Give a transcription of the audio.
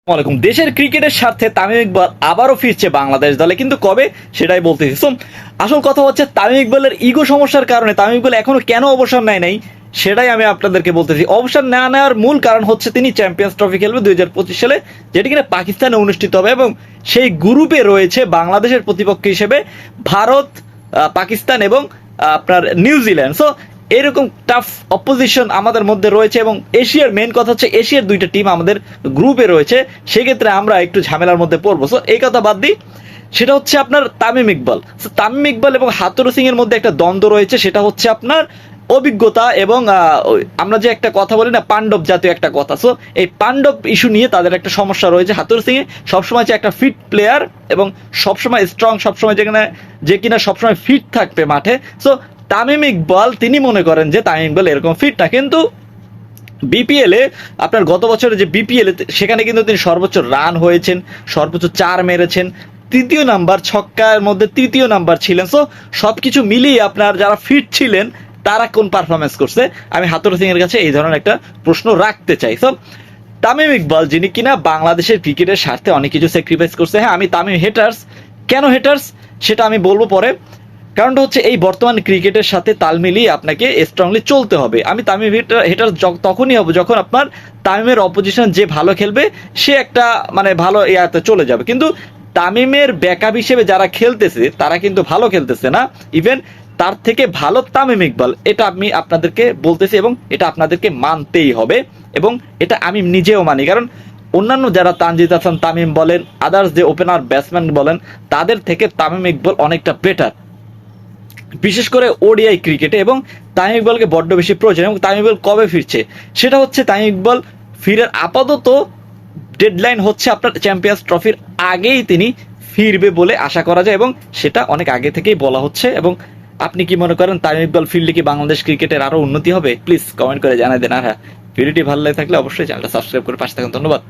ওয়ালাইকুম। দেশের ক্রিকেটের স্বার্থে তামিম ইকবাল আবারও ফিরছে বাংলাদেশ দলে, কিন্তু কবে সেটাই বলতেছি। সো আসল কথা হচ্ছে তামিম ইকবালের ইগো সমস্যার কারণে তামিম ইকবাল এখনো কেন অবসর নেয় নাই সেটাই আমি আপনাদেরকে বলতেছি। অবসর না নেওয়ার মূল কারণ হচ্ছে তিনি চ্যাম্পিয়ন্স ট্রফি খেলবে 2025 সালে, যেটি কিনা পাকিস্তানে অনুষ্ঠিত হবে, এবং সেই গ্রুপে রয়েছে বাংলাদেশের প্রতিপক্ষ হিসেবে ভারত, পাকিস্তান এবং আপনার নিউজিল্যান্ড। সো এরকম টাফ অপোজিশন আমাদের মধ্যে রয়েছে, এবং এশিয়ার মেন কথা হচ্ছে এশিয়ার দুইটা টিম আমাদের গ্রুপে রয়েছে, সেক্ষেত্রে আমরা একটু ঝামেলার মধ্যে পড়বো। সো এই কথা বাদ দিই, সেটা হচ্ছে আপনার তামিম ইকবাল। তামিম ইকবাল এবং হাতুরু সিং এর মধ্যে একটা দ্বন্দ্ব রয়েছে, সেটা হচ্ছে আপনার অভিজ্ঞতা এবং আমরা যে একটা কথা বলি না, পাণ্ডব জাতীয় একটা কথা। সো এই পাণ্ডব ইস্যু নিয়ে তাদের একটা সমস্যা রয়েছে। হাতুরু সিং এ সবসময় যে একটা ফিট প্লেয়ার এবং সবসময় স্ট্রং, সবসময় যেখানে যে কিনা সবসময় ফিট থাকবে মাঠে। সো তামিম ইকবাল তিনি মনে করেন যে তামিম ইকবাল এরকম ফিট না, কিন্তু বিপিএল এ আপনার গত বছরে যে বিপিএল সেখানে কিন্তু তিনি সর্বোচ্চ রান হয়েছেন, সর্বোচ্চ 4 মেরেছেন, তৃতীয় নাম্বার, ছক্কার মধ্যে তৃতীয় নাম্বার ছিলেন। সো সবকিছু মিলিয়ে আপনার যারা ফিট ছিলেন তারা কোন পারফরমেন্স করছে, আমি হাতুরু সিং এর কাছে এই ধরনের একটা প্রশ্ন রাখতে চাই। সো তামিম ইকবাল যিনি কিনা বাংলাদেশের ক্রিকেটের স্বার্থে অনেক কিছু স্যাক্রিফাইস করছে। হ্যাঁ, আমি তামিম হেটার্স। কেন হেটার্স সেটা আমি বলবো পরে। কারণটা হচ্ছে এই বর্তমান ক্রিকেটের সাথে তাল মিলিয়ে আপনাকে স্ট্রংলি চলতে হবে। আমি তামিম হেটার্স তখনই হবো যখন আপনার তামিমের অপোজিশন যে ভালো খেলবে সে একটা মানে ভালো ইয়াতে চলে যাবে, কিন্তু তামিমের ব্যাকআপ হিসেবে যারা খেলতেছে তারা কিন্তু ভালো খেলতেছে না। ইভেন তার থেকে ভালো তামিম ইকবাল, এটা আমি আপনাদেরকে বলতেছি এবং এটা আপনাদেরকে মানতেই হবে, এবং এটা আমি নিজেও মানি। কারণ অন্যান্য যারা তানজিদ হাসান তামিম বলেন, আদার্স যে ওপেনার ব্যাটসম্যান বলেন, তাদের থেকে তামিম ইকবাল অনেকটা বেটার, বিশেষ করে ওডিআই ক্রিকেটে। এবং তামিম ইকবালকে বড্ড বেশি প্রয়োজন। এবং তামিম ইকবাল কবে ফিরছে সেটা হচ্ছে, তামিম ইকবাল ফিরার আপাতত ডেডলাইন হচ্ছে আপনার চ্যাম্পিয়ন্স ট্রফির আগেই তিনি ফিরবে বলে আশা করা যায়, এবং সেটা অনেক আগে থেকেই বলা হচ্ছে। এবং আপনি কি মনে করেন তামিম ইকবাল ফিরলে কি বাংলাদেশ ক্রিকেটের আরো উন্নতি হবে? প্লিজ কমেন্ট করে জানাই দেন। আর হ্যাঁ, ভিডিওটি ভালো লাগে থাকলে অবশ্যই চ্যানেলটা সাবস্ক্রাইব করে পাশে থাকুন। ধন্যবাদ।